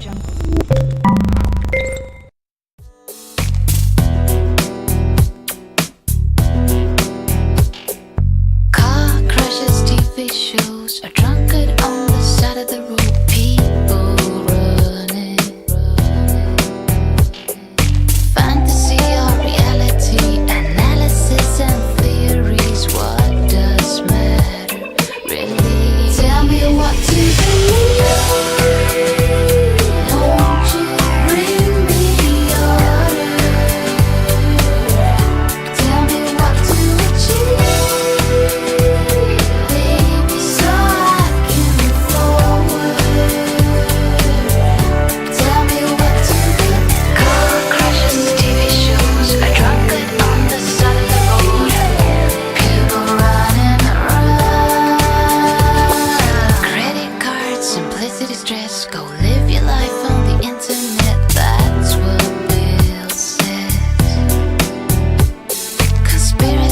Car crashes, TV shows, a drunkard on the side of the road. People running. Fantasy or reality, analysis and theories. What does matter, really? Tell me what to believe. Won't you bring me order? Tell me what to achieve, baby, so I can move forward. Tell me what to do. Car crashes, TV shows, a drunkard on the side of the road. People running around. Credit cards, simplicity, stress. Go live your life on the internet. That's what Bill says. Conspiracy